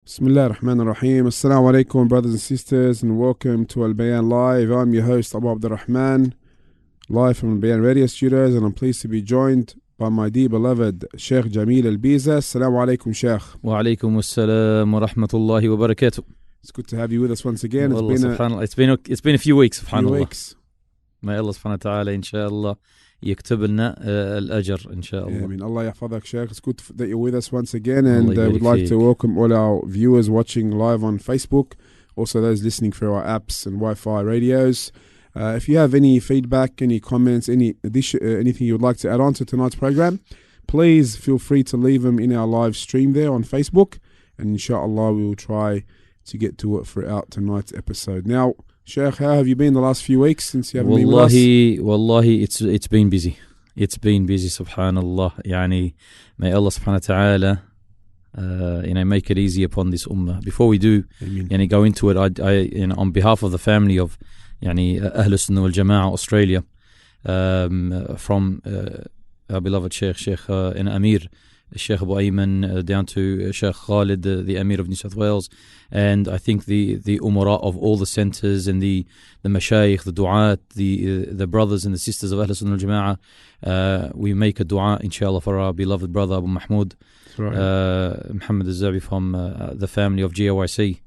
Bismillah ar-Rahman ar-Rahim. Assalamu alaikum, brothers and sisters, and welcome to Albayan Live. I'm your host, Abu Abdurrahman, live from Albayan Radio Studios, and I'm pleased to be joined by my dear beloved Sheikh Jamil El-Biza. Assalamu alaikum, Sheikh. Wa alaikum assalam wa rahmatullahi wa barakatuh. It's good to have you with us once again. It's been a few weeks, subhanAllah. May Allah subhanahu wa ta'ala, inshallah, يكتب لنا الأجر إن شاء الله. I mean, Allah yahfadak, Sheikh. It's good that you're with us once again, and we'd like to welcome all our viewers watching live on Facebook, also those listening through our apps and Wi-Fi radios. If you have any feedback, any comments, anything you'd like to add on to tonight's program, please feel free to leave them in our live stream there on Facebook, and inshallah we will try to get to it throughout tonight's episode. Now, Sheikh, how have you been the last few weeks since you haven't been with us? Wallahi, it's been busy. It's been busy, subhanallah. Yani, may Allah subhanahu wa ta'ala make it easy upon this ummah. Before we do go into it, I on behalf of the family of Ahl Sunnah wal Jama'ah Australia, from our beloved Sheikh and Amir, Sheikh Abu Ayman, down to Sheikh Khalid, the Amir of New South Wales, and I think the umara of all the centres, and the mashayikh, the du'at, the brothers and the sisters of Ahl Sunnah al Jama'ah. We make a du'a, inshallah, for our beloved brother Abu Mahmoud, Muhammad al-Zabi, from the family of GOIC.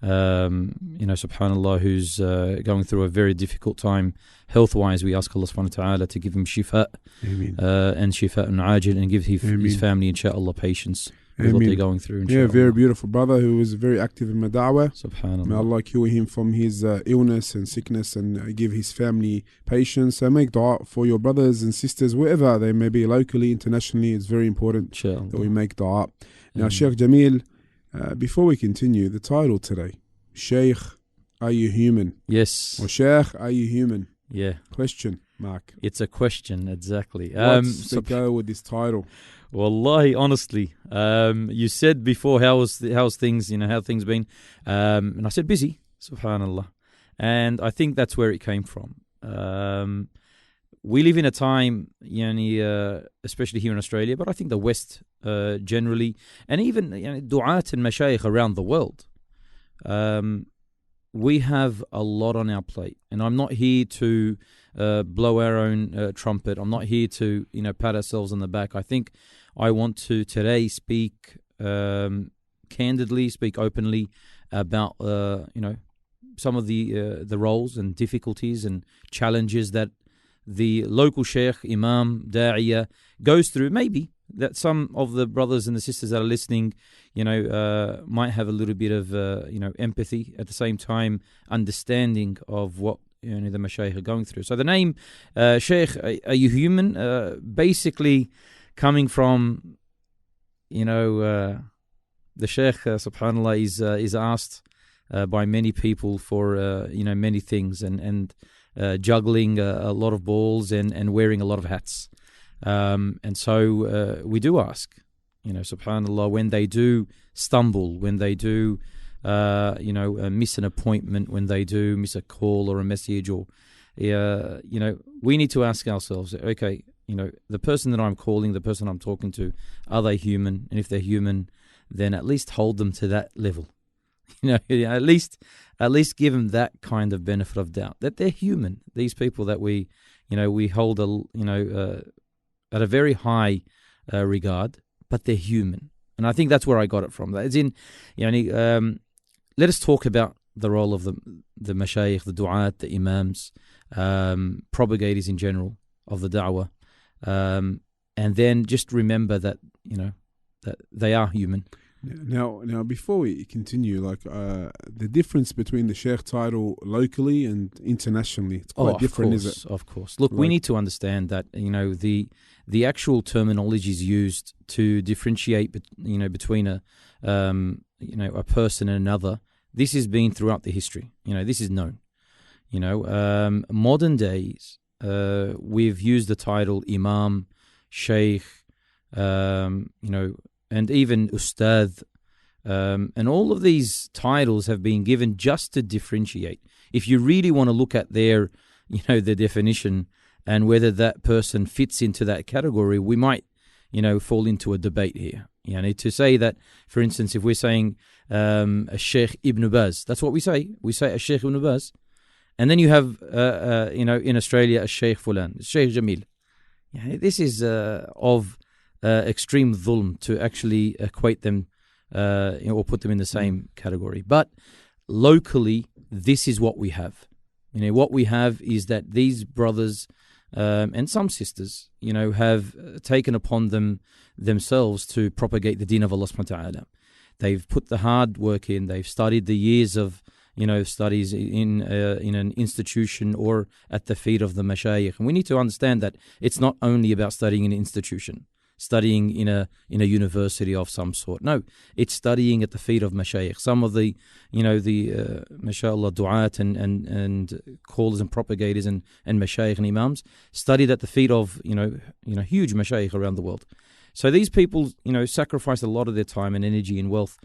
Subhanallah, who's going through a very difficult time health-wise. We ask Allah subhanahu wa ta'ala to give him shifa, and shifa and ajil, and give his family, inshallah, patience with what they're going through, inshallah. Yeah, very beautiful brother who was very active in Mada'wah. Subhanallah. May Allah cure him from his illness and sickness, and give his family patience. So make dua for your brothers and sisters, wherever they may be, locally, internationally. It's very important that we make dua. Now, Sheikh Jamil, before we continue, the title today, Sheikh, are you human? Yes. Or Sheikh, are you human? Yeah. Question mark. It's a question, exactly. What's the go with this title? Wallahi, honestly, you said before how's things, how things been, and I said busy, subhanallah, and I think that's where it came from. We live in a time, especially here in Australia, but I think the West generally, and even du'at and mashayikh around the world, we have a lot on our plate. And I'm not here to blow our own trumpet. I'm not here to pat ourselves on the back. I think I want to today speak candidly, speak openly about some of the roles and difficulties and challenges that the local sheikh, imam, da'iyah goes through. Maybe that some of the brothers and the sisters that are listening, might have a little bit of, empathy, at the same time understanding of what the mashayikh are going through. So the name Sheikh, are you human? Basically coming from, the Sheikh, subhanallah, is asked by many people for, many things, and juggling a lot of balls and wearing a lot of hats. And so we do ask, subhanallah, when they do stumble, when they do, miss an appointment, when they do miss a call or a message, or, we need to ask ourselves, okay, the person that I'm calling, the person I'm talking to, are they human? And if they're human, then at least hold them to that level. At least give them that kind of benefit of doubt, that they're human. These people that we hold at a very high regard, but they're human. And I think that's where I got it from. As in, let us talk about the role of the mashayikh, the du'at, the imams, propagators in general of the da'wah, and then just remember that that they are human. Now, before we continue, the difference between the sheikh title locally and internationally, it's quite different, is it? Of course. Look, we need to understand that the actual terminology is used to differentiate between a person and another. This has been throughout the history. This is known. Modern days, we've used the title imam, sheikh, and even ustad, and all of these titles have been given just to differentiate. If you really want to look at their definition and whether that person fits into that category, we might, fall into a debate here. To say that, for instance, if we're saying a Sheikh Ibn Baz, that's what we say. We say a Sheikh Ibn Baz. And then you have, in Australia, a Sheikh Fulan, Sheikh Jamil. This is of extreme dhulm to actually equate them or put them in the same category. But locally, this is what we have. What we have is that these brothers and some sisters, have taken upon themselves to propagate the deen of Allah subhanahu wa ta'ala. They've put the hard work in. They've studied the years of studies in an institution or at the feet of the mashayikh. And we need to understand that it's not only about studying in an institution, studying in a university of some sort. No, it's studying at the feet of mashayikh. Some of the mashallah du'at and callers and propagators and mashayikh and imams studied at the feet of huge mashayikh around the world. So these people sacrifice a lot of their time and energy and wealth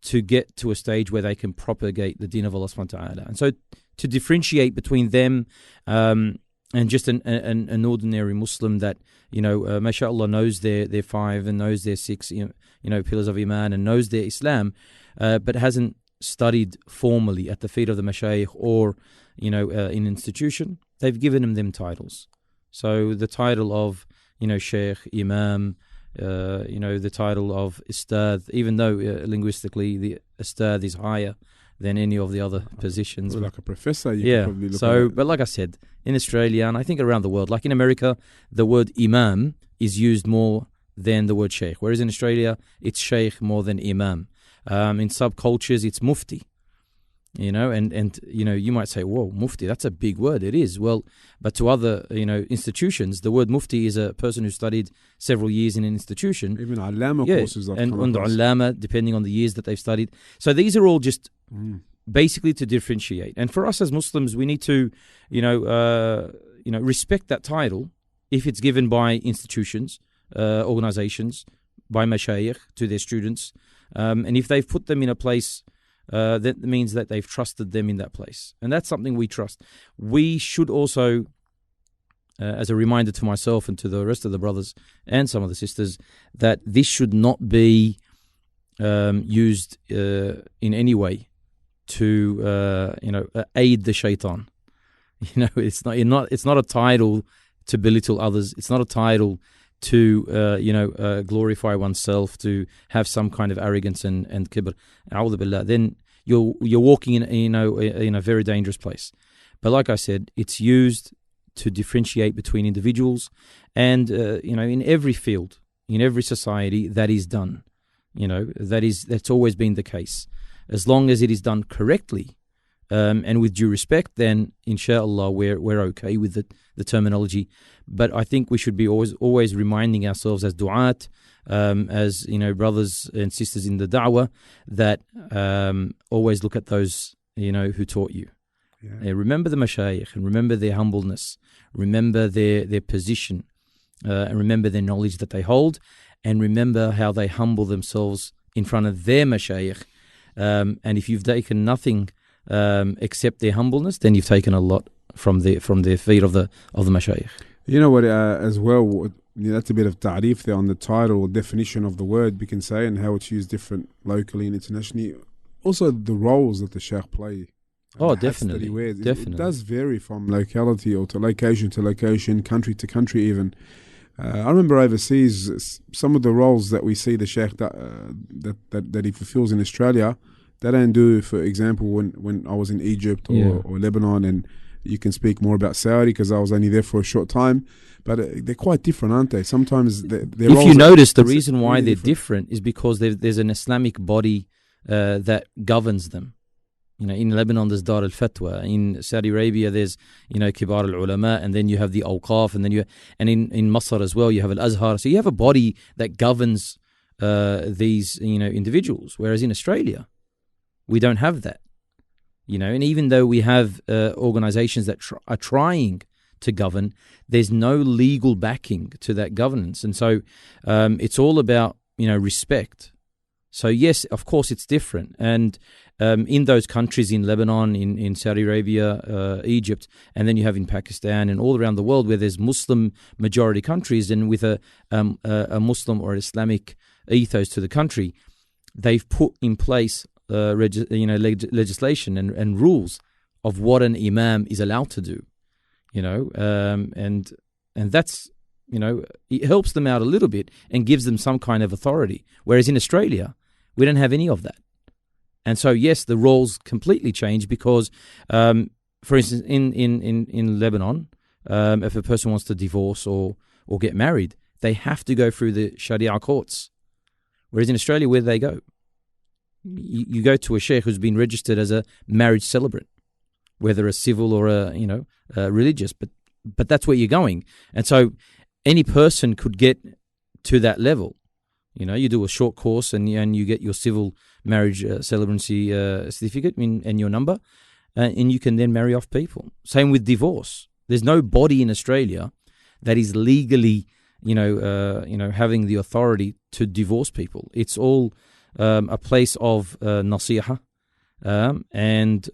to get to a stage where they can propagate the deen of Allah subhanahu wa ta'ala. And so to differentiate between them and just an ordinary Muslim that, mashallah, knows their five and knows their six, pillars of Iman and knows their Islam, but hasn't studied formally at the feet of the mashayikh or, in an institution, they've given them titles. So the title of, Sheikh, Imam, the title of Ustad, even though linguistically the Ustad is higher than any of the other positions. Like a professor, you could probably look at it. But like I said, in Australia, and I think around the world, like in America, the word Imam is used more than the word Sheikh, whereas in Australia, it's Sheikh more than Imam. In subcultures, it's Mufti. And you might say, whoa, Mufti, that's a big word. It is. Well, but to other, institutions, the word Mufti is a person who studied several years in an institution. Even Allama courses I've come across. And Allama, depending on the years that they've studied. So these are all just basically to differentiate. And for us as Muslims, we need to, respect that title if it's given by institutions, organizations, by mashayikh to their students. And if they've put them in a place, that means that they've trusted them in that place. And that's something we trust. We should also, as a reminder to myself and to the rest of the brothers and some of the sisters, that this should not be used in any way to, aid the shaitan. It's not a title to belittle others. It's not a title to glorify oneself, to have some kind of arrogance and kibr. A'udhu billah. Then you're walking in a very dangerous place. But like I said, it's used to differentiate between individuals, and in every field, in every society, that is done. That's always been the case. As long as it is done correctly and with due respect, then inshallah we're okay with the terminology. But I think we should be always reminding ourselves as du'at, as brothers and sisters in the da'wah, that always look at those who taught you. Yeah. Remember the mashayikh and remember their humbleness, remember their position, and remember their knowledge that they hold, and remember how they humble themselves in front of their mashayikh. And if you've taken nothing except their humbleness, then you've taken a lot from their feet of the mashayikh. You know what? As well, that's a bit of ta'rif there on the title or definition of the word, we can say, and how it's used different locally and internationally. Also, the roles that the sheikh play. Oh, definitely. That he wears. Definitely. It does vary from locality or to location, country to country even. I remember overseas, some of the roles that we see the sheikh that he fulfills in Australia, they don't do, for example, when I was in Egypt or Lebanon, and you can speak more about Saudi because I was only there for a short time, but they're quite different, aren't they? Sometimes they're if you notice, the reason why they're different is because there's an Islamic body that governs them. In Lebanon there's Dar al-Fatwa. In Saudi Arabia there's Kibar al-Ulama, and then you have the Awqaf, and then in Masr as well you have Al-Azhar. So you have a body that governs these individuals, whereas in Australia we don't have that. And even though we have organizations that are trying to govern, there's no legal backing to that governance. And so it's all about, respect. So yes, of course it's different. And in those countries, in Lebanon, in Saudi Arabia, Egypt, and then you have in Pakistan and all around the world where there's Muslim majority countries, and with a Muslim or Islamic ethos to the country, they've put in place legislation and rules of what an imam is allowed to do, and that's, it helps them out a little bit and gives them some kind of authority. Whereas in Australia, we don't have any of that. And so, yes, the roles completely change because, for instance, in Lebanon, if a person wants to divorce or get married, they have to go through the Sharia courts. Whereas in Australia, where do they go? You go to a sheikh who's been registered as a marriage celebrant, whether a civil or a religious, but that's where you're going. And so any person could get to that level. You do a short course and you get your civil marriage celebrancy certificate and your number, and you can then marry off people. Same with divorce. There's no body in Australia that is legally, having the authority to divorce people. It's all a place of nasiha and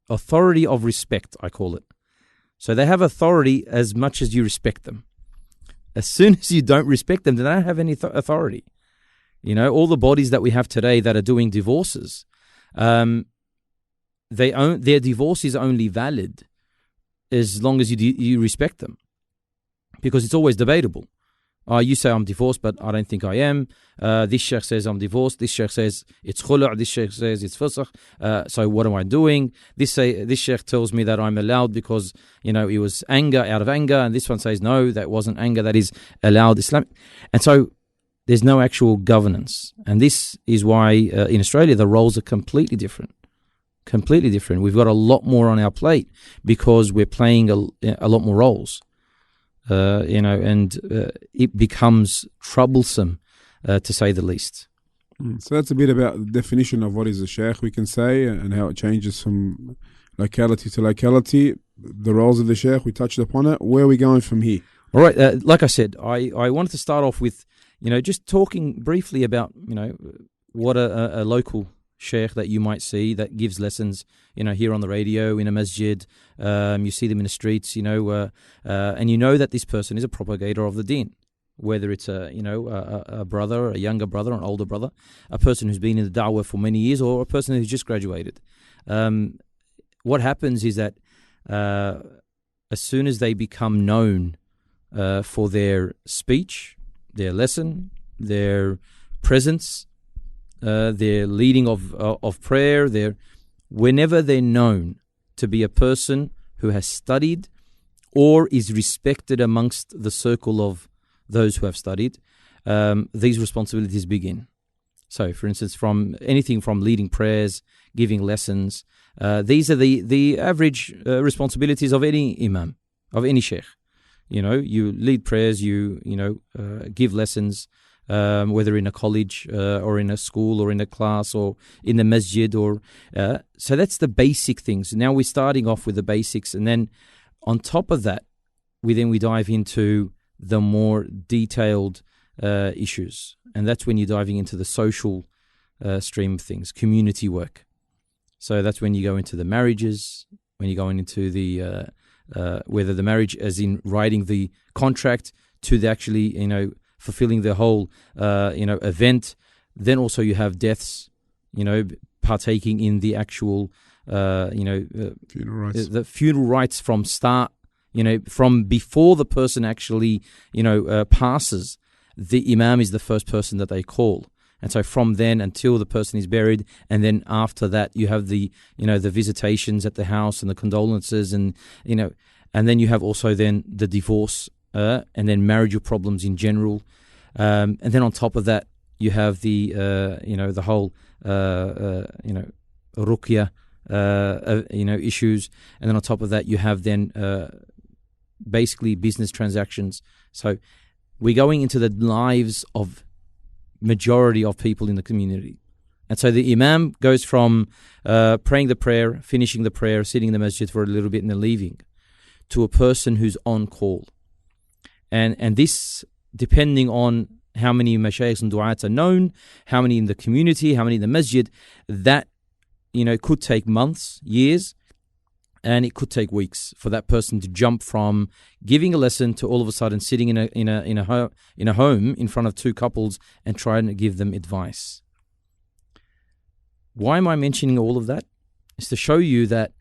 authority of respect, I call it. So they have authority as much as you respect them. As soon as you don't respect them, they don't have any authority. All the bodies that we have today that are doing divorces, their divorce is only valid as long as you respect them, because it's always debatable. You say I'm divorced, but I don't think I am. This sheikh says I'm divorced. This sheikh says it's khulu'. This sheikh says it's fusakh. So what am I doing? This sheikh tells me that I'm allowed because it was out of anger, and this one says no, that wasn't anger. That is allowed Islam. And so there's no actual governance, and this is why in Australia the roles are completely different. Completely different. We've got a lot more on our plate because we're playing a lot more roles. It becomes troublesome, to say the least. So that's a bit about the definition of what is a sheikh, we can say, and how it changes from locality to locality. The roles of the sheikh, we touched upon it. Where are we going from here? All right. Like I said, I wanted to start off with, just talking briefly about, what a local sheikh that you might see that gives lessons, here on the radio, in a masjid. You see them in the streets, and that this person is a propagator of the deen, whether it's a brother, a younger brother, an older brother, a person who's been in the da'wah for many years, or a person who's just graduated. What happens is that as soon as they become known for their speech, their lesson, their presence, their leading of prayer, whenever they're known to be a person who has studied or is respected amongst the circle of those who have studied, these responsibilities begin. So, for instance, from anything from leading prayers, giving lessons, these are the average responsibilities of any imam, of any sheikh. You lead prayers, you give lessons, whether in a college or in a school or in a class or in the masjid, so that's the basic things. Now we're starting off with the basics, and then on top of that, we dive into the more detailed issues, and that's when you're diving into the social stream of things, community work. So that's when you go into the marriages, when you're going into the whether the marriage as in writing the contract to the actually fulfilling the whole event. Then also you have deaths, partaking in the actual funeral rites. The funeral rites from start, from before the person actually passes. The imam is the first person that they call, and so from then until the person is buried, and then after that you have the the visitations at the house and the condolences, and and then you have also then the divorce. And then marital problems in general, and then on top of that you have the the whole ruqya issues, and then on top of that you have then basically business transactions. So we're going into the lives of majority of people in the community, and so the imam goes from praying the prayer, finishing the prayer, sitting in the masjid for a little bit, and then leaving, to a person who's on call. And this, depending on how many mashaykhs and du'ats are known, how many in the community, how many in the masjid, that could take months, years, And it could take weeks for that person to jump from giving a lesson to all of a sudden sitting in a home in front of two couples and trying to give them advice. Why am I mentioning all of that? It's to show you that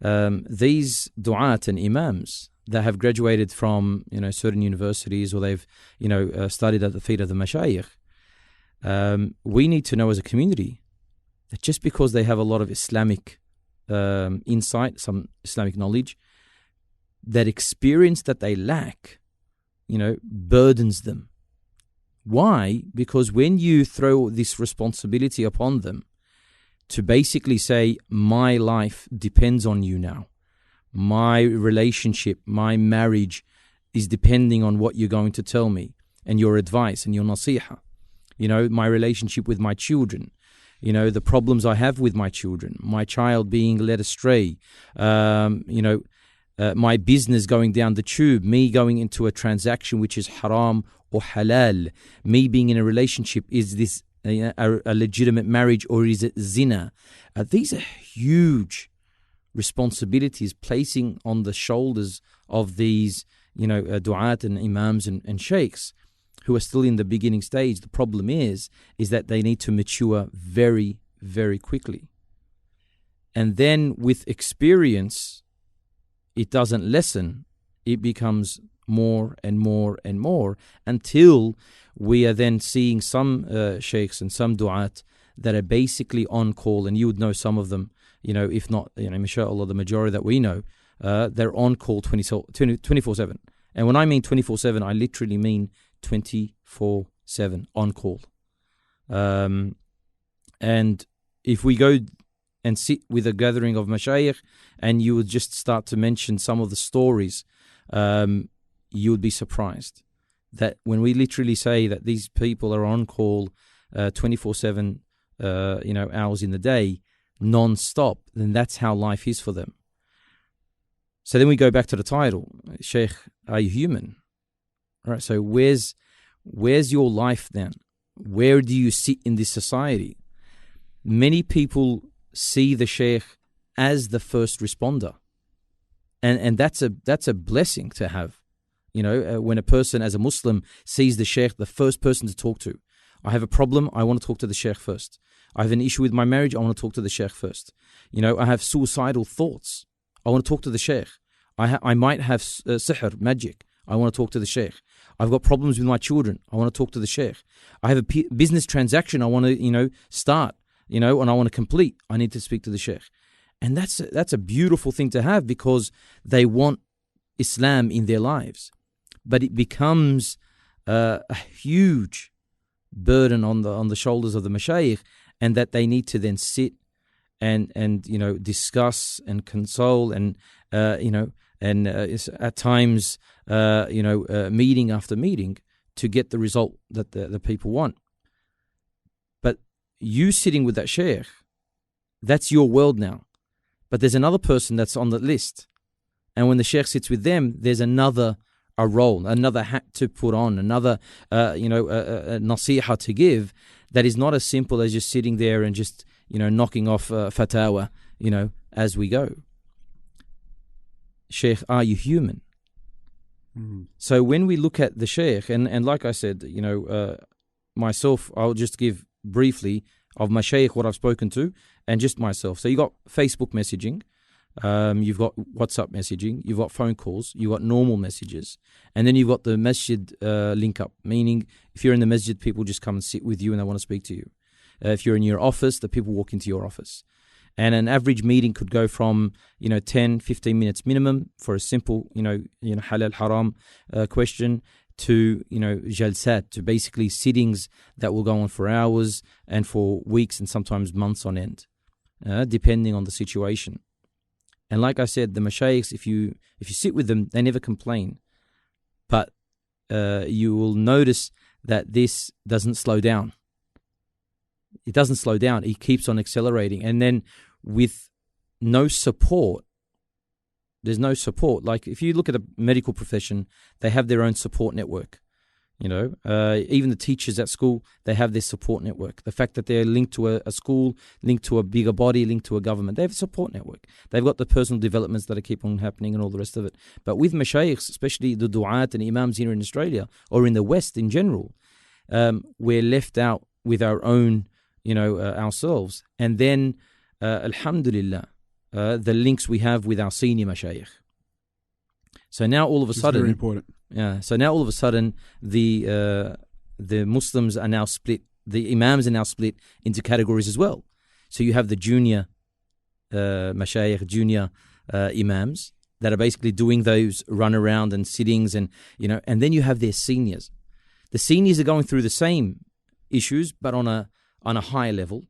these du'at and imams that have graduated from certain universities, or they've studied at the feet of the mashayikh, we need to know as a community that just because they have a lot of Islamic insight, some Islamic knowledge, that experience that they lack, burdens them. Why? Because when you throw this responsibility upon them to basically say, my life depends on you now, my relationship, my marriage is depending on what you're going to tell me and your advice and your nasiha, my relationship with my children, the problems I have with my children, my child being led astray, my business going down the tube, me going into a transaction which is haram or halal, me being in a relationship, is this a legitimate marriage or is it zina? These are huge responsibilities placing on the shoulders of these, du'at and imams and sheikhs who are still in the beginning stage. The problem is that they need to mature very, very quickly. And then with experience, it doesn't lessen. It becomes more and more and more until we are then seeing some sheikhs and some du'at that are basically on call. And you would know some of them, if not, mashallah, the majority that we know, they're on call 24/7. And when I mean 24/7, I literally mean 24/7 on call. And if we go and sit with a gathering of mashayikh and you would just start to mention some of the stories, you would be surprised that when we literally say that these people are on call 24/7, hours in the day, non-stop, then that's how life is for them. So then we go back to the title, Sheikh, are you human? All right, so where's your life then? Where do you sit in this society? Many people see the Sheikh as the first responder. And that's a blessing to have. When a person as a Muslim sees the Sheikh, the first person to talk to. I have a problem, I want to talk to the Sheikh first. I have an issue with my marriage, I want to talk to the Sheikh first. I have suicidal thoughts, I want to talk to the Sheikh. I might have sihr, magic, I want to talk to the Sheikh. I've got problems with my children, I want to talk to the Sheikh. I have a business transaction I want to, start, and I want to complete, I need to speak to the Sheikh. And that's a beautiful thing to have because they want Islam in their lives. But it becomes a huge burden on the shoulders of the mashayikh, and that they need to then sit and discuss and console and at times meeting after meeting to get the result that the people want. But you sitting with that sheikh, that's your world now. But there's another person that's on the list, and when the sheikh sits with them, there's a role, another hat to put on, another a nasiha to give that is not as simple as just sitting there and just knocking off fatawa as we go. Sheikh, are you human? So when we look at the sheikh, and like I said, myself, I'll just give briefly of my sheikh what I've spoken to, and just myself. So you got Facebook messaging, you've got WhatsApp messaging, you've got phone calls, you've got normal messages, and then you've got the masjid link up, meaning if you're in the masjid, people just come and sit with you and they want to speak to you. If you're in your office, the people walk into your office. And an average meeting could go from 10, 15 minutes minimum for a simple halal haram question to jalsat, to basically sittings that will go on for hours and for weeks and sometimes months on end, depending on the situation. And like I said, the mashaykhs, if you sit with them, they never complain. But you will notice that this doesn't slow down. It doesn't slow down. It keeps on accelerating. And then with no support, there's no support. Like if you look at a medical profession, they have their own support network. Even the teachers at school, they have their support network. The fact that they're linked to a school, linked to a bigger body, linked to a government, they have a support network. They've got the personal developments that keep on happening and all the rest of it. But with mashaykhs, especially the du'at and imams here in Australia or in the West in general, we're left out with our own, ourselves. And then, alhamdulillah, the links we have with our senior mashayikh. So now all of a sudden, very important. Yeah. So now all of a sudden, the Muslims are now split. The imams are now split into categories as well. So you have the junior mashayikh, junior imams that are basically doing those run around and sittings, and then you have their seniors. The seniors are going through the same issues, but on a higher level.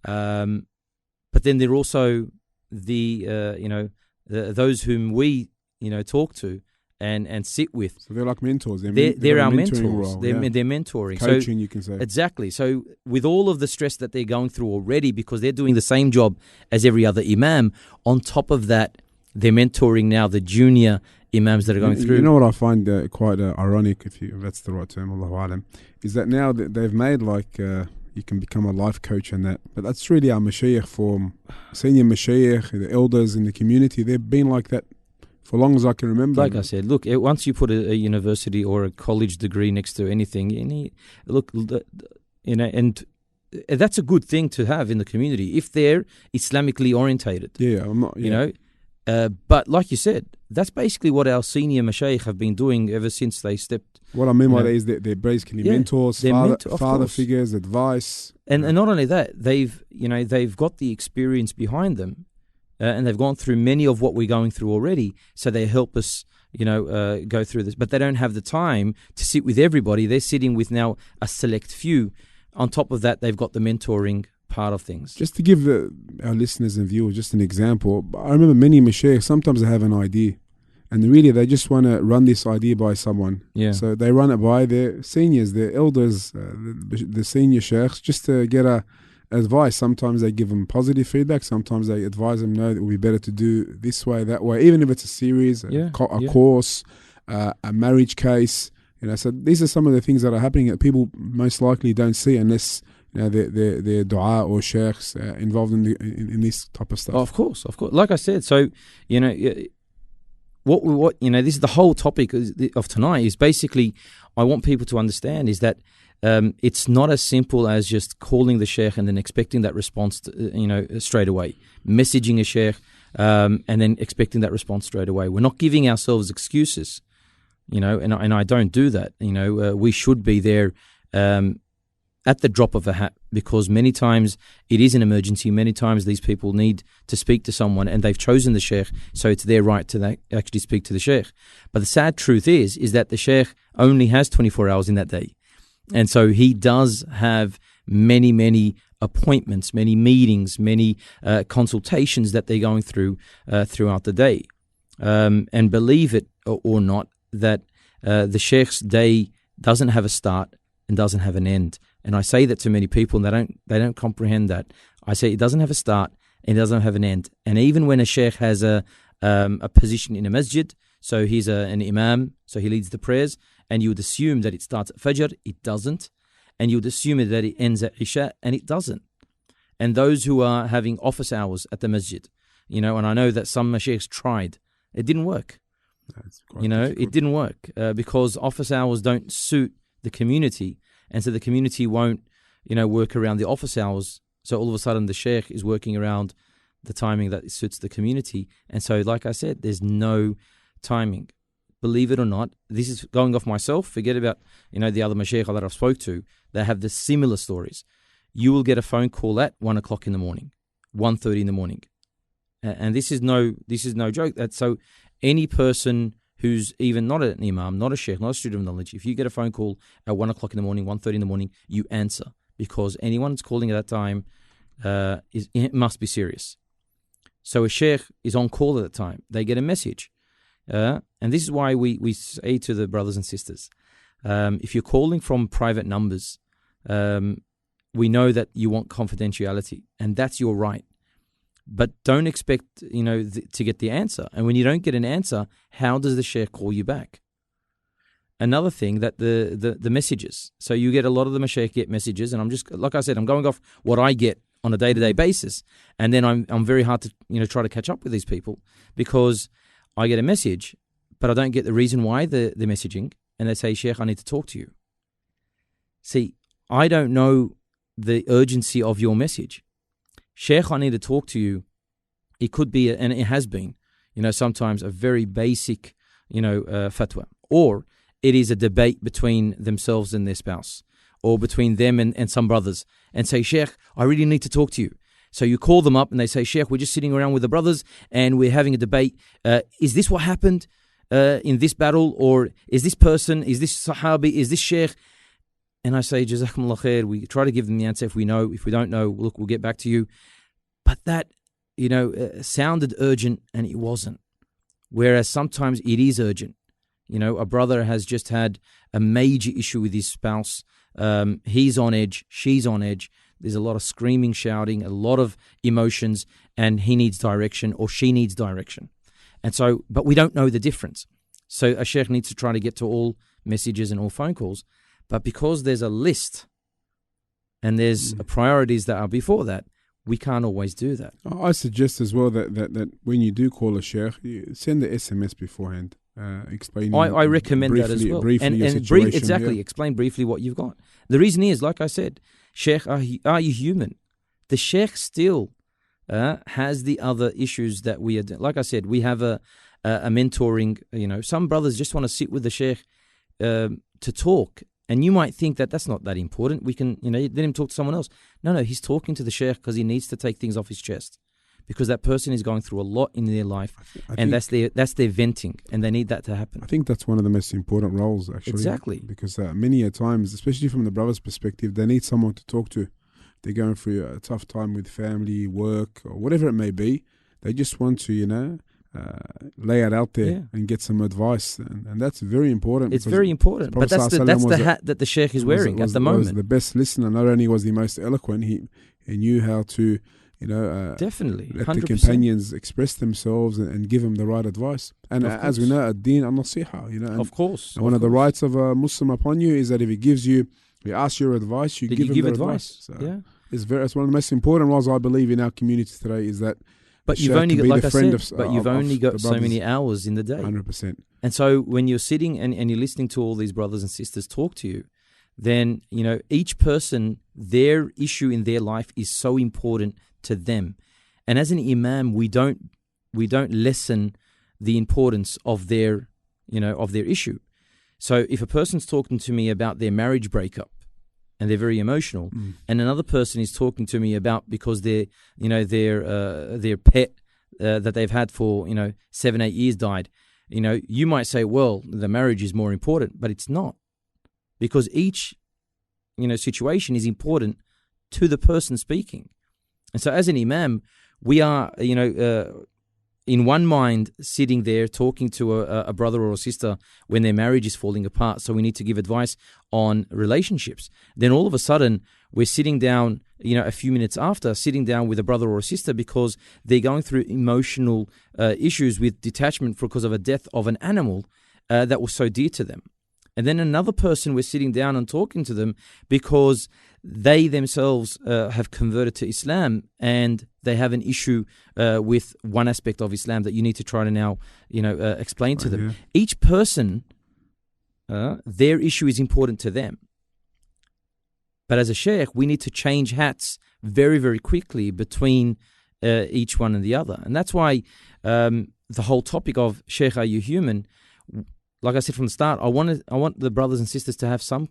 But then they're also those whom we talk to and sit with. So they're like mentors. They're our mentors. Role, they're mentoring. Coaching, you can say. Exactly. So with all of the stress that they're going through already, because they're doing the same job as every other imam, on top of that, they're mentoring now the junior imams that are going through. You know what I find quite ironic, if that's the right term, Allahu Alam, is that now they've made you can become a life coach and that. But that's really our mashayikh form. Senior mashayikh, the elders in the community, they've been like that for long as I can remember. Like I said, look, once you put a university or a college degree next to anything, and that's a good thing to have in the community if they're Islamically orientated. Yeah, I'm not. Yeah. But like you said, that's basically what our senior mashayikh have been doing ever since they stepped. What I mean by that is that they're basically mentors, father figures, advice. And not only that, they've got the experience behind them. And they've gone through many of what we're going through already, so they help us, go through this. But they don't have the time to sit with everybody. They're sitting with now a select few. On top of that, they've got the mentoring part of things. Just to give our listeners and viewers just an example, I remember many mashayikh, sometimes they have an idea, and really they just want to run this idea by someone. Yeah. So they run it by their seniors, their elders, the senior sheikhs, just to get advice. Sometimes they give them positive feedback. Sometimes they advise them, no, it would be better to do this way, that way. Even if it's a series, a course, a marriage case, So these are some of the things that are happening that people most likely don't see unless they're dua or sheikhs involved in this type of stuff. Oh, of course. Like I said, so what this is the whole topic of tonight. Is basically, I want people to understand is that. It's not as simple as just calling the sheikh and then expecting that response, straight away. Messaging a sheikh and then expecting that response straight away. We're not giving ourselves excuses, and I don't do that. We should be there at the drop of a hat, because many times it is an emergency. Many times these people need to speak to someone and they've chosen the sheikh, so it's their right to actually speak to the sheikh. But the sad truth is that the sheikh only has 24 hours in that day. And so he does have many, many appointments, many meetings, many consultations that they're going through throughout the day. And believe it or not, that the sheikh's day doesn't have a start and doesn't have an end. And I say that to many people, and they don't comprehend that. I say it doesn't have a start and it doesn't have an end. And even when a sheikh has a position in a masjid, so he's an imam, so he leads the prayers, and you would assume that it starts at Fajr, it doesn't. And you would assume that it ends at Isha, and it doesn't. And those who are having office hours at the masjid, and I know that some mashaykhs tried, it didn't work. It didn't work because office hours don't suit the community, and so the community won't, work around the office hours. So all of a sudden the sheikh is working around the timing that suits the community. And so, like I said, there's no timing. Believe it or not, this is going off myself. Forget about, the other mashayikh that I've spoke to. They have the similar stories. You will get a phone call at 1 o'clock in the morning, 1:30 in the morning. And this is no joke. So any person who's even not an imam, not a sheikh, not a student of knowledge, if you get a phone call at 1 o'clock in the morning, 1:30 in the morning, you answer, because anyone that's calling at that time it must be serious. So a sheikh is on call at that time. They get a message. And this is why we say to the brothers and sisters, if you're calling from private numbers, we know that you want confidentiality, and that's your right. But don't expect, to get the answer. And when you don't get an answer, how does the sheikh call you back? another thing that the messages. So you get a lot of the Mashaykh get messages, and I'm just, like I said, I'm going off what I get on a day-to-day basis, and then I'm very hard to try to catch up with these people, because I get a message, but I don't get the reason why the messaging, and they say, Sheikh, I need to talk to you. See, I don't know the urgency of your message. Sheikh, I need to talk to you. It could be, and it has been, sometimes a very basic, fatwa, or it is a debate between themselves and their spouse, or between them and some brothers, and say, Sheikh, I really need to talk to you. So you call them up and they say, Sheikh, we're just sitting around with the brothers and we're having a debate. Is this what happened in this battle? Or is this person, is this Sahabi, is this Sheikh? And I say, Jazakumullah khair. We try to give them the answer if we know. If we don't know, look, we'll get back to you. But that, sounded urgent, and it wasn't. Whereas sometimes it is urgent. A brother has just had a major issue with his spouse. He's on edge, she's on edge. There's a lot of screaming, shouting, a lot of emotions, and he needs direction or she needs direction. And so, but we don't know the difference. So a sheikh needs to try to get to all messages and all phone calls. But because there's a list and there's priorities that are before that, we can't always do that. I suggest as well that when you do call a sheikh, you send the SMS beforehand. Explaining. I recommend briefly, that as well. Briefly your situation, exactly. Yeah. Explain briefly what you've got. The reason is, like I said, Sheikh, are you human? The Sheikh still has the other issues that we are. Like I said, we have a mentoring. Some brothers just want to sit with the Sheikh to talk. And you might think that that's not that important. We can, let him talk to someone else. No, he's talking to the Sheikh because he needs to take things off his chest. Because that person is going through a lot in their life, and that's their venting, and they need that to happen. I think that's one of the most important roles, actually. Exactly. Because many a times, especially from the brother's perspective, they need someone to talk to. They're going through a tough time with family, work, or whatever it may be. They just want to, lay it out there and get some advice, and that's very important. It's very important, but that's the hat that the Sheikh is wearing at the moment. Was the best listener. Not only was he most eloquent, he knew how to. Definitely, let 100%. the companions express themselves and give them the right advice. And as we know, ad-din an-nasiha, of course. And one of the rights of a Muslim upon you is that if he asks your advice, you give him the advice. So it's one of the most important roles, I believe, in our community today is that. But you've only got, like I said, only got so many hours in the day. 100%. And so when you're sitting and you're listening to all these brothers and sisters talk to you, then, each person, their issue in their life is so important to them. And as an imam, we don't lessen the importance of their issue. So if a person's talking to me about their marriage breakup and they're very emotional, and another person is talking to me about because their pet that they've had for 7-8 years died, you might say, well, the marriage is more important, but it's not, because each situation is important to the person speaking. And so as an imam, we are, in one mind sitting there talking to a brother or a sister when their marriage is falling apart. So we need to give advice on relationships. Then all of a sudden, we're sitting down, a few minutes after, sitting down with a brother or a sister because they're going through emotional issues with detachment because of a death of an animal that was so dear to them. And then another person, we're sitting down and talking to them because they themselves have converted to Islam and they have an issue with one aspect of Islam that you need to try to now, explain to them. Yeah. Each person, their issue is important to them. But as a sheikh, we need to change hats very, very quickly between each one and the other. And that's why the whole topic of Sheikh, are you human? Like I said from the start, I want the brothers and sisters to have some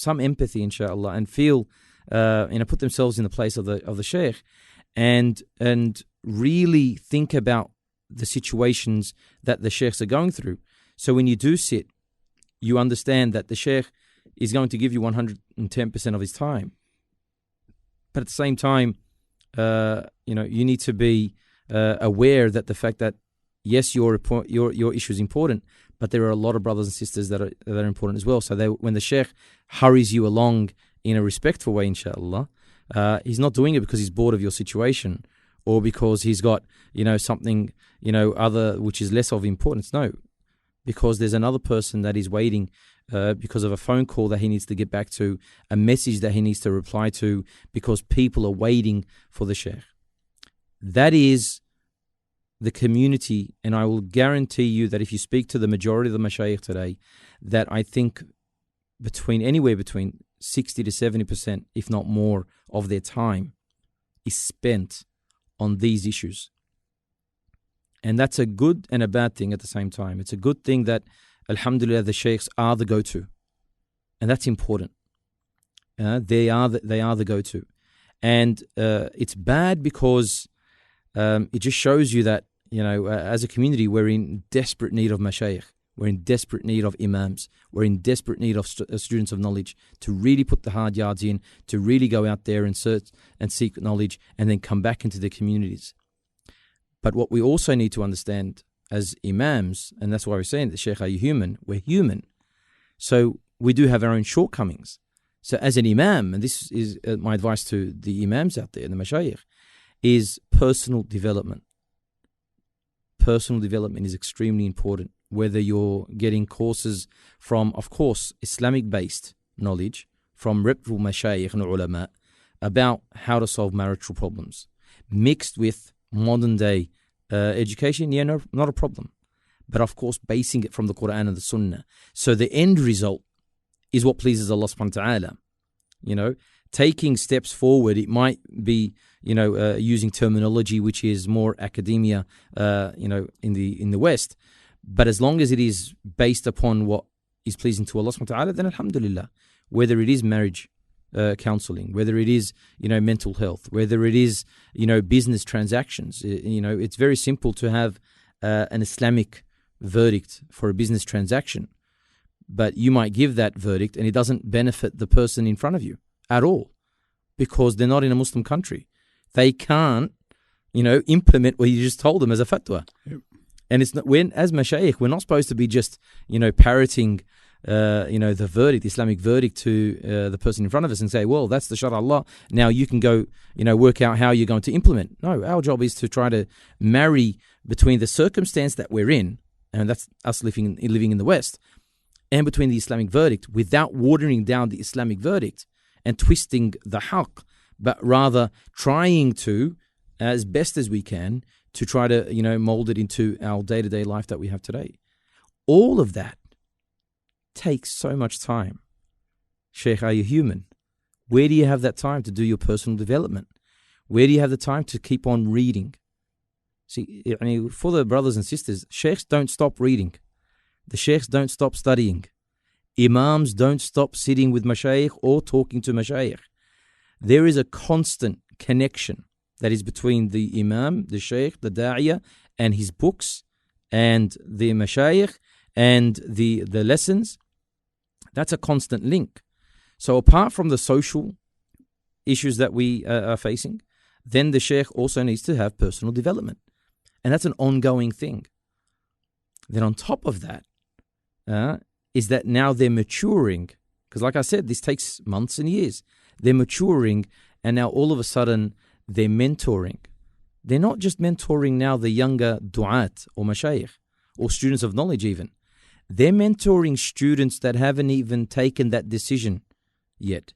empathy, inshallah, and feel, put themselves in the place of the sheikh, and really think about the situations that the sheikhs are going through. So when you do sit, you understand that the sheikh is going to give you 110% of his time. But at the same time, you need to be aware that the fact that yes, your issue is important, but there are a lot of brothers and sisters that are important as well. So when the sheikh hurries you along in a respectful way, inshallah, he's not doing it because he's bored of your situation or because he's got something other which is less of importance. No, because there's another person that is waiting because of a phone call that he needs to get back to, a message that he needs to reply to, because people are waiting for the Sheikh. That is the community, and I will guarantee you that if you speak to the majority of the mashayikh today, that I think anywhere between 60 to 70%, if not more, of their time is spent on these issues. And that's a good and a bad thing at the same time. It's a good thing that, alhamdulillah, the sheikhs are the go-to. And that's important. They are the go-to. And it's bad because it just shows you that, as a community, we're in desperate need of mashayikh. We're in desperate need of imams. We're in desperate need of students of knowledge to really put the hard yards in, to really go out there and search and seek knowledge and then come back into their communities. But what we also need to understand as imams, and that's why we're saying that, Sheikh, are you human? We're human. So we do have our own shortcomings. So as an imam, and this is my advice to the imams out there, the mashayikh, is personal development. Personal development is extremely important. Whether you're getting courses from, of course, Islamic-based knowledge from reputable mashayikh and ulama about how to solve marital problems, mixed with modern-day education, no, not a problem. But of course, basing it from the Quran and the Sunnah. So the end result is what pleases Allah subhanahu wa ta'ala. Taking steps forward, it might be, using terminology which is more academia, in the West. But as long as it is based upon what is pleasing to Allah subhanahu wa ta'ala, then alhamdulillah. Whether it is marriage counseling, whether it is, mental health, whether it is, business transactions, it's very simple to have an Islamic verdict for a business transaction. But you might give that verdict and it doesn't benefit the person in front of you at all because they're not in a Muslim country. They can't, implement what you just told them as a fatwa. Yep. And it's not, as mashayikh, we're not supposed to be just, parroting, the verdict, the Islamic verdict to the person in front of us and say, well, that's the shara Allah. Now you can go, work out how you're going to implement. No, our job is to try to marry between the circumstance that we're in, and that's us living in the West, and between the Islamic verdict without watering down the Islamic verdict and twisting the haqq, but rather trying to, as best as we can, to try to, mold it into our day-to-day life that we have today. All of that takes so much time. Sheikh, are you human? Where do you have that time to do your personal development? Where do you have the time to keep on reading? See, for the brothers and sisters, sheikhs don't stop reading. The sheikhs don't stop studying. Imams don't stop sitting with mashayikh or talking to mashayikh. There is a constant connection that is between the imam, the sheikh, the da'iyah, and his books, and the mashayikh, and the lessons. That's a constant link. So apart from the social issues that we are facing, then the sheikh also needs to have personal development. And that's an ongoing thing. Then on top of that, is that now they're maturing. Because like I said, this takes months and years. They're maturing, and now all of a sudden, they're mentoring. They're not just mentoring now the younger du'at or mashayikh or students of knowledge even. They're mentoring students that haven't even taken that decision yet.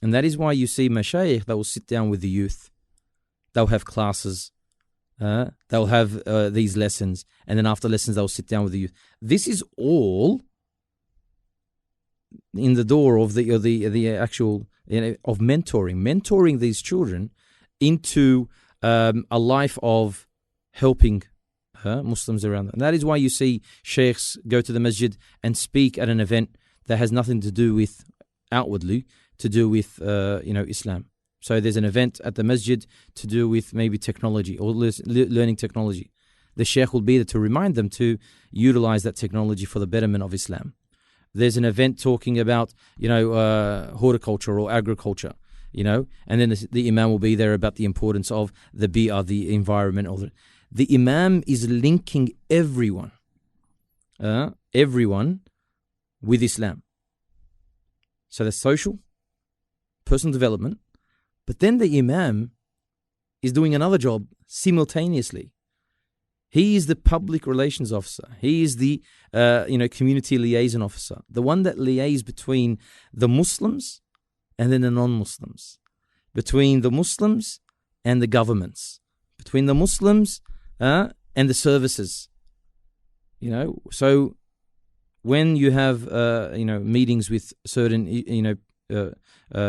And that is why you see mashayikh that will sit down with the youth. They'll have classes. They'll have these lessons. And then after lessons, they'll sit down with the youth. This is all in the door of the actual, of mentoring these children into a life of helping Muslims around them. And that is why you see sheikhs go to the masjid and speak at an event that has nothing to do with, outwardly, to do with Islam. So there's an event at the masjid to do with maybe technology or learning technology. The sheikh will be there to remind them to utilize that technology for the betterment of Islam. There's an event talking about, horticulture or agriculture, and then the imam will be there about the importance of the bi'ah, the environment. Or the imam is linking everyone with Islam. So that's social, personal development, but then the imam is doing another job simultaneously. He is the public relations officer. He is the community liaison officer, the one that liaises between the Muslims and then the non-Muslims, between the Muslims and the governments, between the Muslims and the services. So when you have meetings with certain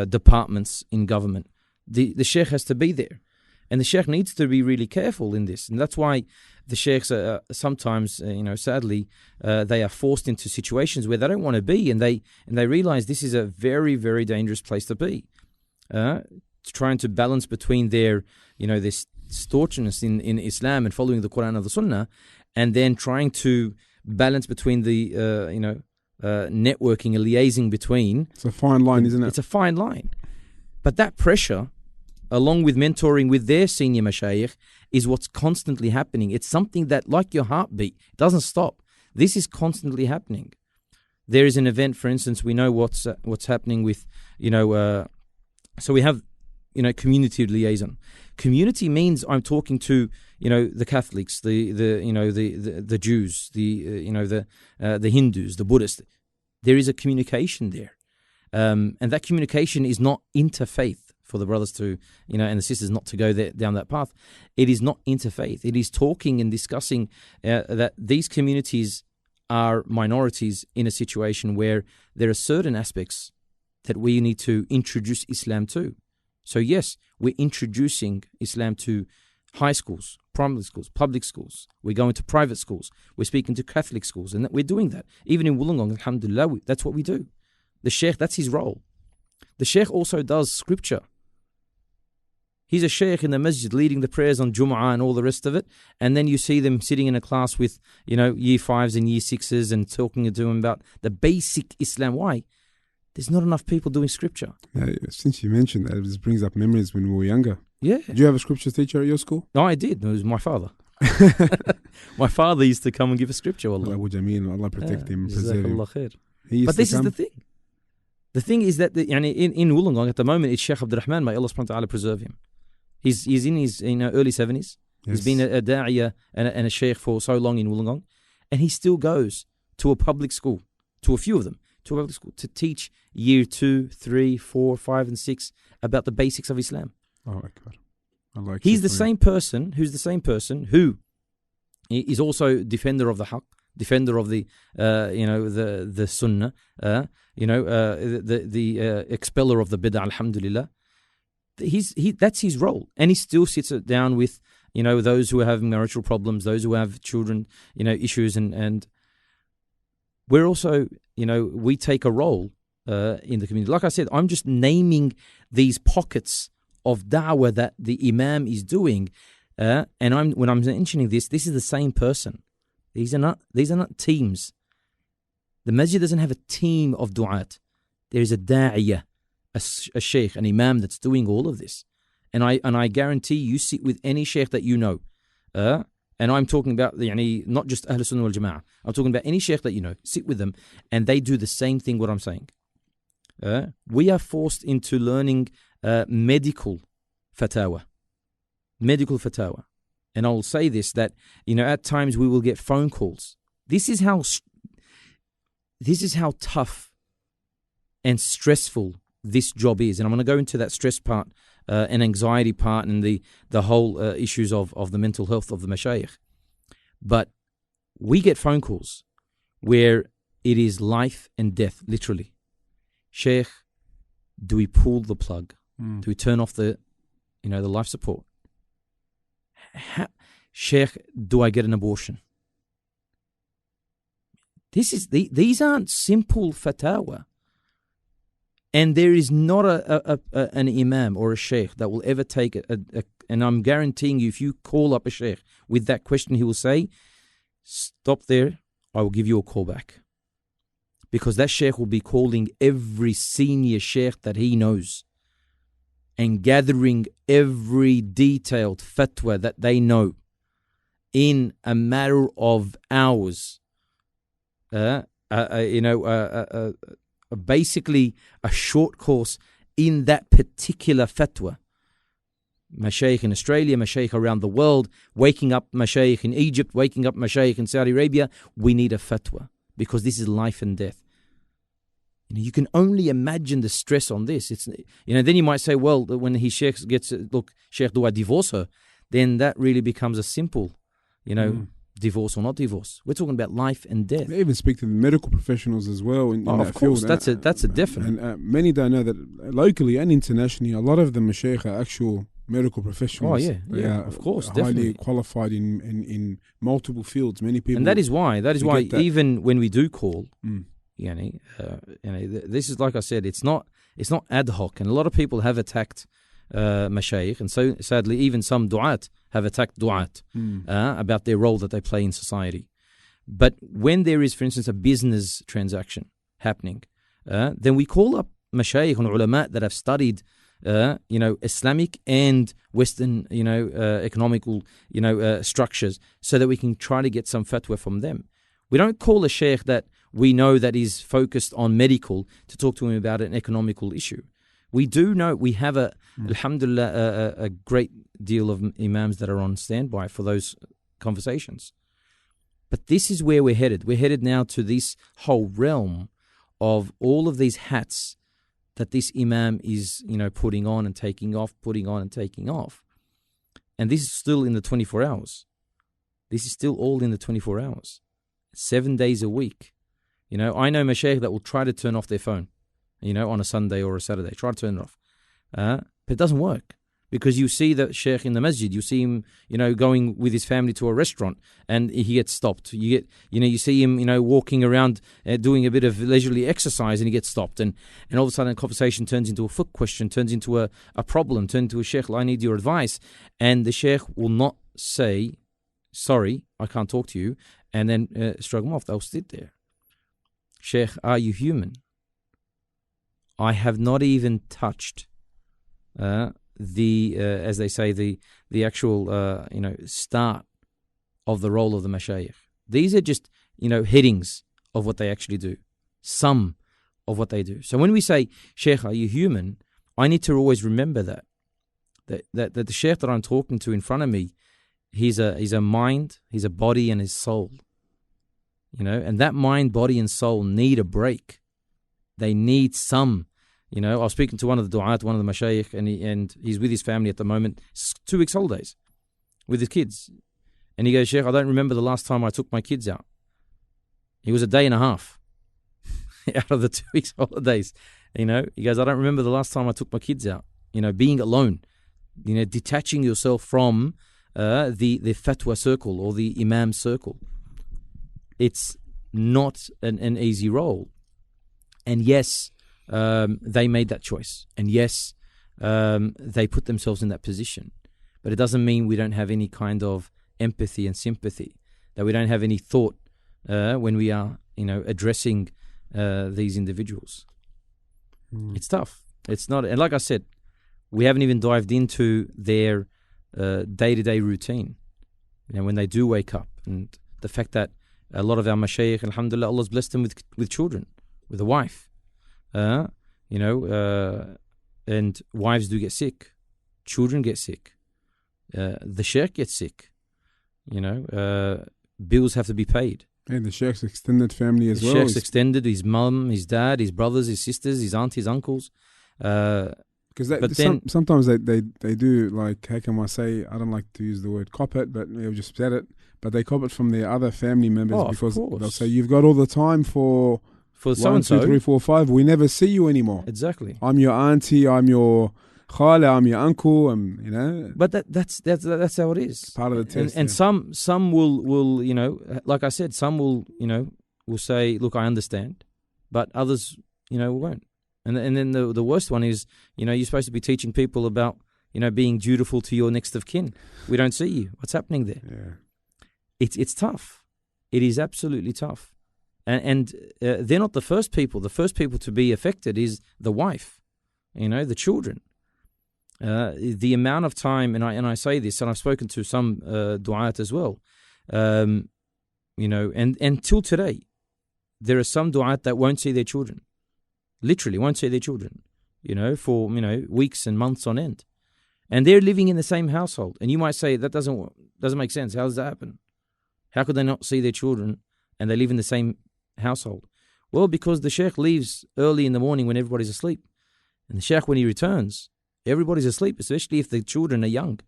departments in government, the Sheikh has to be there. And the Sheikh needs to be really careful in this. And that's why the Sheikhs are sometimes, sadly, they are forced into situations where they don't want to be, and they realize this is a very, very dangerous place to be. Trying to balance between their staunchness in Islam and following the Quran and the Sunnah, and then trying to balance between the, networking and liaising between. It's a fine line, isn't it? It's a fine line. But that pressure, along with mentoring with their senior mashayikh, is what's constantly happening. It's something that, like your heartbeat, doesn't stop. This is constantly happening. There is an event, for instance, we know what's happening with, so we have, community liaison. Community means I'm talking to, the Catholics, the Jews, the Hindus, the Buddhists. There is a communication there. And that communication is not interfaith. For the brothers to, and the sisters not to go down that path. It is not interfaith. It is talking and discussing that these communities are minorities in a situation where there are certain aspects that we need to introduce Islam to. So yes, we're introducing Islam to high schools, primary schools, public schools. We're going to private schools. We're speaking to Catholic schools, and we're doing that. Even in Wollongong, alhamdulillah, that's what we do. The Sheikh, that's his role. The Sheikh also does scripture. He's a sheikh in the masjid leading the prayers on Jum'ah and all the rest of it. And then you see them sitting in a class with, year 5s and year 6s and talking to them about the basic Islam. Why? There's not enough people doing scripture. Since you mentioned that, it just brings up memories when we were younger. Yeah. Did you have a scripture teacher at your school? No, I did. It was my father. My father used to come and give a scripture. Allah Jamil, Allah protect him and preserve him. But this is the thing. The thing is that in Wollongong at the moment, it's Sheikh Abdul Rahman. May Allah subhanahu wa ta'ala preserve him. He's in his early 70s. Yes. He's been a da'iyah and a sheikh for so long in Wollongong. And he still goes to a public school, to a few of them, to a public school, to teach year 2, 3, 4, 5, and 6 about the basics of Islam. Oh, God. He's the same person who is also defender of the haqq, defender of the sunnah, the expeller of the bid'ah, alhamdulillah. That's his role, and he still sits down with those who are having marital problems, those who have children issues, and we're also we take a role in the community. Like I said, I'm just naming these pockets of da'wah that the imam is doing, and when I'm mentioning this is the same person. These are not teams. The masjid doesn't have a team of du'at. There is a da'iyah, a sheikh, an imam that's doing all of this. And I guarantee you sit with any sheikh that you know. And I'm talking about not just Ahl Sunnah wal Jama'ah. I'm talking about any sheikh that you know. Sit with them and they do the same thing what I'm saying. We are forced into learning medical fatwa. Medical fatwa. And I will say this, that at times we will get phone calls. This is how tough and stressful this job is. And I'm going to go into that stress part and anxiety part and the whole issues of the mental health of the mashayikh. But we get phone calls where it is life and death, literally. Sheikh, do we pull the plug? Do we turn off the life support? Sheikh, do I get an abortion? These aren't simple fatwa. And there is not an imam or a sheikh that will ever take and I'm guaranteeing you, if you call up a sheikh with that question, he will say, stop there, I will give you a call back. Because that sheikh will be calling every senior sheikh that he knows and gathering every detailed fatwa that they know in a matter of hours. Basically a short course in that particular fatwa. Mashaykh in Australia, Mashaykh around the world, waking up Mashaykh in Egypt, waking up Mashaykh in Saudi Arabia. We need a fatwa because this is life and death. You can only imagine the stress on this. It's then you might say, well, when he Sheikh gets, look, Sheikh, do I divorce her? Then that really becomes a simple, divorce or not divorce. We're talking about life and death. They even speak to the medical professionals as well in that of course, field. That's a definite. And many don't know that locally and internationally, a lot of the mashaykh are actual medical professionals. Oh yeah, of course, highly definitely qualified in multiple fields. Many people, and that is why even when we do call, this is, like I said, it's not ad hoc, and a lot of people have attacked mashayikh, and so sadly even some du'at have attacked du'at about their role that they play in society. But when there is, for instance, a business transaction happening, then we call up mashayikh and ulama that have studied Islamic and Western economical structures, so that we can try to get some fatwa from them. We don't call a sheikh that we know that is focused on medical to talk to him about an economical issue. We do know we have alhamdulillah, a great deal of imams that are on standby for those conversations. But this is where we're headed. We're headed now to this whole realm of all of these hats that this imam is, putting on and taking off, putting on and taking off. And this is still in the 24 hours. This is still all in the 24 hours. 7 days a week. I know mashayikh that will try to turn off their phone, on a Sunday or a Saturday. Try to turn it off. But it doesn't work. Because you see the sheikh in the masjid, you see him, going with his family to a restaurant, and he gets stopped. You see him, walking around, doing a bit of leisurely exercise, and he gets stopped. And all of a sudden, a conversation turns into a fiqh question, turns into a problem, turns into a sheikh, I need your advice. And the sheikh will not say, sorry, I can't talk to you, and then shrug him off. They'll sit there. Sheikh, are you human? I have not even touched as they say, the actual start of the role of the mashayikh. These are just headings of what they actually do, some of what they do. So when we say, Sheikh, are you human? I need to always remember that the sheikh that I'm talking to in front of me, he's a mind, he's a body, and his soul. And that mind, body, and soul need a break. They need some. I was speaking to one of the du'at, one of the mashayikh, and he's with his family at the moment, 2 weeks holidays, with his kids. And he goes, Sheikh, I don't remember the last time I took my kids out. It was a day and a half out of the 2 weeks holidays. He goes, I don't remember the last time I took my kids out. Being alone, detaching yourself from the fatwa circle or the imam circle. It's not an easy role. And yes, they made that choice. And yes, they put themselves in that position. But it doesn't mean we don't have any kind of empathy and sympathy, that we don't have any thought when we are, addressing these individuals. It's tough. It's not, and like I said, we haven't even dived into their day-to-day routine. When they do wake up, and the fact that a lot of our mashayikh, alhamdulillah, Allah's blessed them with children, with a wife. And wives do get sick, children get sick, the sheikh gets sick, bills have to be paid. And the sheikh's extended family as well. The sheikh's extended, his mum, his dad, his brothers, his sisters, his aunties, uncles. Because sometimes they do, like, how can I say, I don't like to use the word cop it, but they've just said it, but they cop it from their other family members, because they'll say, you've got all the time for so 1, 2, 3, 4, 5. We never see you anymore. Exactly. I'm your auntie. I'm your khala. I'm your uncle. But that's how it is. Part of the test. And some will like I said, some will say, look, I understand, but others won't. And then the worst one is you're supposed to be teaching people about being dutiful to your next of kin. We don't see you. What's happening there? Yeah. It's tough. It is absolutely tough. And they're not the first people. The first people to be affected is the wife, the children. The amount of time, and I say this, and I've spoken to some du'at as well, and until today, there are some du'at that won't see their children. Literally won't see their children, for weeks and months on end. And they're living in the same household. And you might say, that doesn't make sense. How does that happen? How could they not see their children and they live in the same household? Well, because the Sheikh leaves early in the morning when everybody's asleep. And the Sheikh, when he returns, everybody's asleep, especially if the children are young.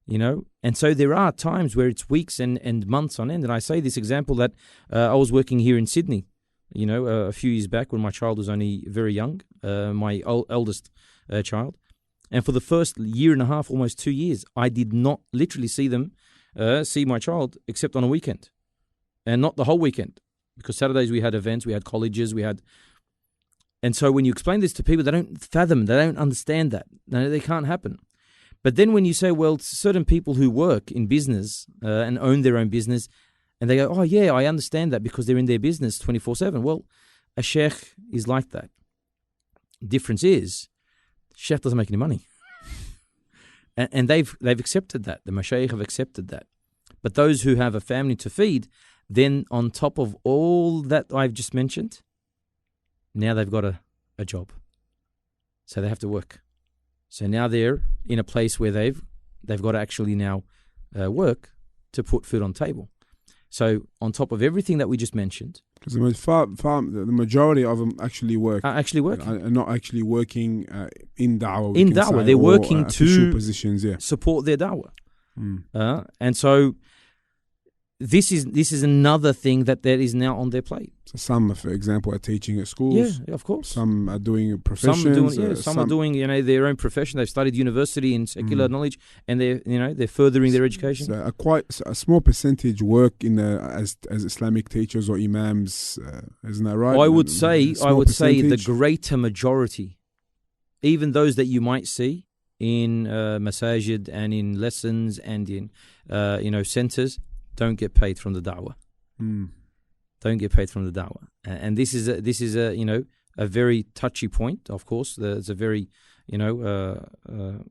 And so there are times where it's weeks and months on end. And I say this example that I was working here in Sydney, a few years back when my child was only very young, my eldest child. And for the first year and a half, almost 2 years, I did not literally see my child except on a weekend. And not the whole weekend. Because Saturdays we had events, we had colleges, And so when you explain this to people, they don't fathom, they don't understand that. They can't happen. But then when you say, well, certain people who work in business and own their own business, and they go, oh yeah, I understand that because they're in their business 24/7. Well, a sheikh is like that. Difference is, sheikh doesn't make any money. and they've accepted that. The mashayikh have accepted that. But those who have a family to feed, then on top of all that I've just mentioned, now they've got a job. So they have to work. So now they're in a place where they've got to actually now work to put food on table. So on top of everything that we just mentioned, because the majority of them actually work, are actually working, are not actually working in da'wah. In da'wah, they're working to positions, support their da'wah. And so this is another thing that is now on their plate. So some, for example, are teaching at schools. Yeah, of course. Some are doing professions. Some are doing their own profession. They've studied university in secular knowledge, and they're furthering their education. So a small percentage work in as Islamic teachers or imams. Isn't that right? I would say the greater majority, even those that you might see in masajid and in lessons and in centers, don't get paid from the da'wah. Don't get paid from the da'wah. And this is a very touchy point, of course. It's a very,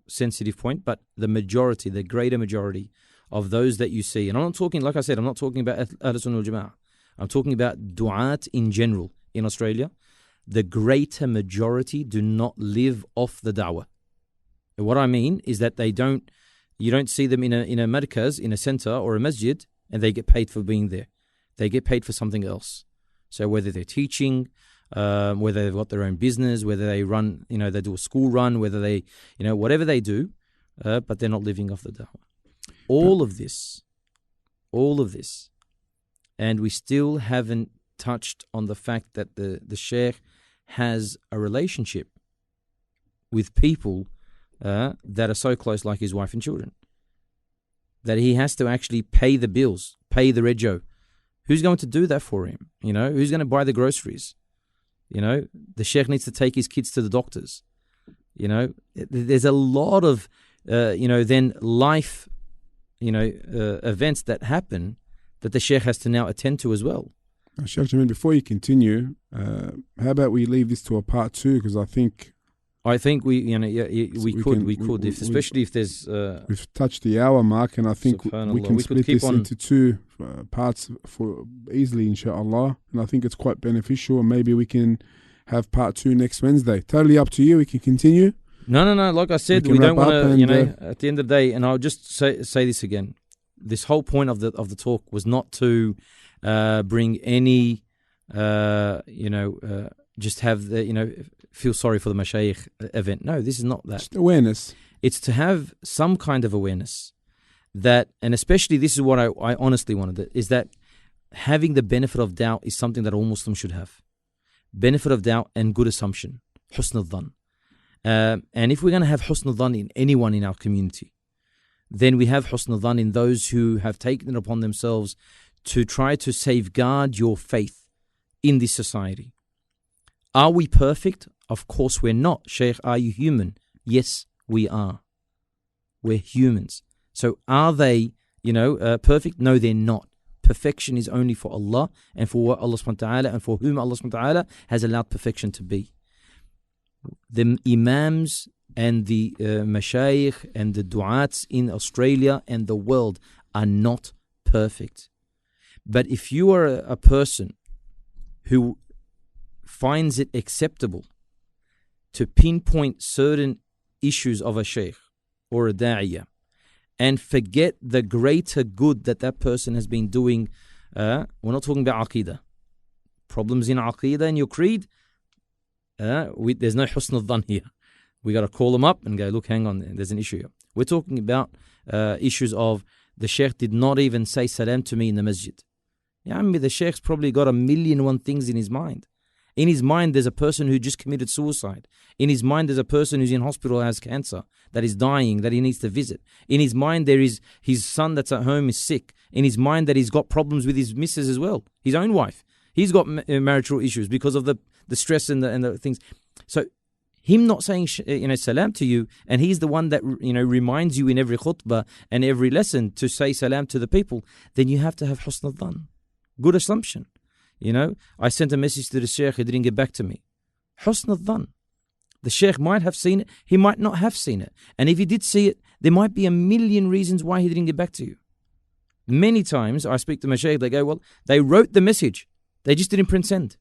sensitive point. But the greater majority of those that you see, and I'm not talking, like I said, I'm not talking about Ahl Sunnah wal Jama'ah. I'm talking about du'at in general in Australia. The greater majority do not live off the da'wah. And what I mean is that you don't see them in a markaz, in a center or a masjid, and they get paid for being there. They get paid for something else. So whether they're teaching, whether they've got their own business, whether they run, they do a school run, whether they, whatever they do, but they're not living off the da'wah. All of this, and we still haven't touched on the fact that the sheikh has a relationship with people that are so close, like his wife and children, that he has to actually pay the bills, pay the rego. Who's going to do that for him? Who's going to buy the groceries? The sheikh needs to take his kids to the doctors. There's a lot of, then life, events that happen that the sheikh has to now attend to as well. Sheikh Jamil, before you continue, how about we leave this to a part 2? Because I think we could, especially if there's. We've touched the hour mark, and I think we can split this into 2 parts for easily, inshallah. And I think it's quite beneficial, and maybe we can have part 2 next Wednesday. Totally up to you. We can continue. No. Like I said, we don't want to. At the end of the day, and I'll just say this again. This whole point of the talk was not to bring any, just have the feel sorry for the mashayikh event. No, this is not that. Just awareness. It's to have some kind of awareness that, and especially this is what I honestly wanted, is that having the benefit of doubt is something that all Muslims should have. Benefit of doubt and good assumption. Husn al-dhan. And if we're going to have husn al-dhan in anyone in our community, then we have husn al-dhan in those who have taken it upon themselves to try to safeguard your faith in this society. Are we perfect? Of course we're not. Sheikh, are you human? Yes, we are. We're humans. So are they, perfect? No, they're not. Perfection is only for Allah and for what Allah subhanahu wa ta'ala and for whom Allah subhanahu wa ta'ala has allowed perfection to be. The imams and the mashayikh and the du'ats in Australia and the world are not perfect. But if you are a person who finds it acceptable to pinpoint certain issues of a sheikh or a da'iyah and forget the greater good that person has been doing. We're not talking about aqeedah. Problems in aqeedah and your creed, there's no husn al-dhan here. We got to call them up and go, look, hang on, there's an issue here. We're talking about issues of the Sheikh did not even say salam to me in the masjid. Yeah, I mean, the Sheikh's probably got 1,000,001 things in his mind. In his mind, there's a person who just committed suicide. In his mind, there's a person who's in hospital, has cancer, that is dying, that he needs to visit. In his mind, there is his son that's at home is sick. In his mind, that he's got problems with his missus as well, his own wife. He's got marital issues because of the stress and the things. So him not saying salam to you, and he's the one that reminds you in every khutbah and every lesson to say salam to the people, then you have to have husn al-dhan, good assumption. I sent a message to the Sheikh, he didn't get back to me. Husn al-dhan. The Sheikh might have seen it, he might not have seen it. And if he did see it, there might be 1,000,000 reasons why he didn't get back to you. Many times I speak to my Sheikh, they go, well, they wrote the message, they just didn't print send.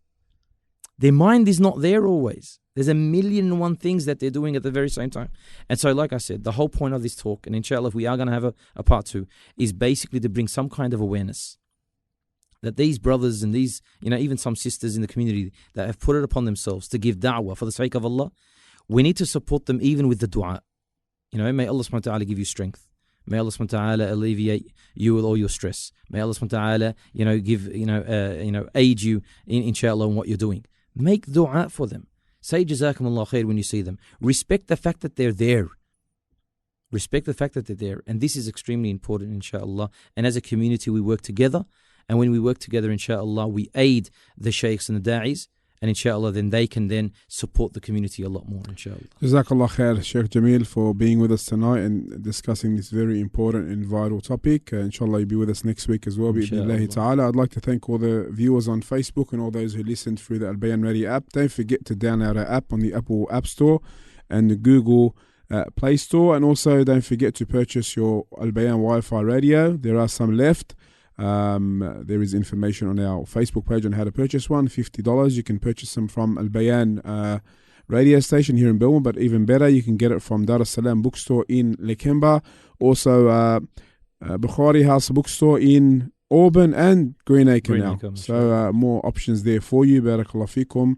Their mind is not there always. There's 1,000,001 things that they're doing at the very same time. And so, like I said, the whole point of this talk, and inshallah, if we are going to have a part 2, is basically to bring some kind of awareness that these brothers and these, even some sisters in the community that have put it upon themselves to give da'wah for the sake of Allah, we need to support them even with the dua. May Allah subhanahu wa ta'ala give you strength. May Allah subhanahu wa ta'ala alleviate you with all your stress. May Allah subhanahu wa ta'ala, give, aid you inshallah in what you're doing. Make dua for them. Say jazakumullah khair when you see them. Respect the fact that they're there. Respect the fact that they're there. And this is extremely important, inshallah. And as a community, we work together. And when we work together, inshallah, we aid the sheikhs and the da'is. And inshallah, then they can then support the community a lot more, inshallah. Jazakallah khair, Sheikh Jamil, for being with us tonight and discussing this very important and vital topic. Inshallah, you'll be with us next week as well. Bi'idhnillahi ta'ala. I'd like to thank all the viewers on Facebook and all those who listened through the Albayan Radio app. Don't forget to download our app on the Apple App Store and the Google Play Store. And also, don't forget to purchase your Albayan Wi-Fi radio. There are some left. There is information on our Facebook page on how to purchase one. $50. You can purchase them from Albayan radio station here in Belmont, but even better, you can get it from Dar es Salaam bookstore in Lakemba. Also, Bukhari House bookstore in Auburn and Greenacre now. So more options there for you. Barakallah fikum.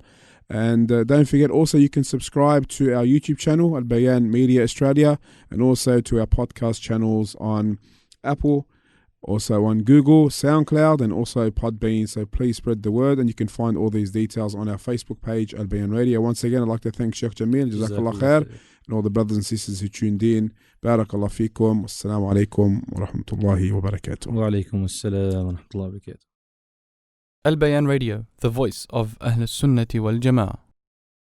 And don't forget, also you can subscribe to our YouTube channel, Albayan Media Australia, and also to our podcast channels on Apple, also on Google, SoundCloud, and also Podbean. So please spread the word, and you can find all these details on our Facebook page, Albayan Radio. Once again, I'd like to thank Sheikh Jamil, Jazakallah khair, and all the brothers and sisters who tuned in. Barakallah fikum. Assalamu alaikum wa rahmatullahi wa barakatuh. Wa alaikum assalam wa rahmatullahi wa barakatuh. Albayan Radio, the voice of Ahl Sunnati wal Jama'ah.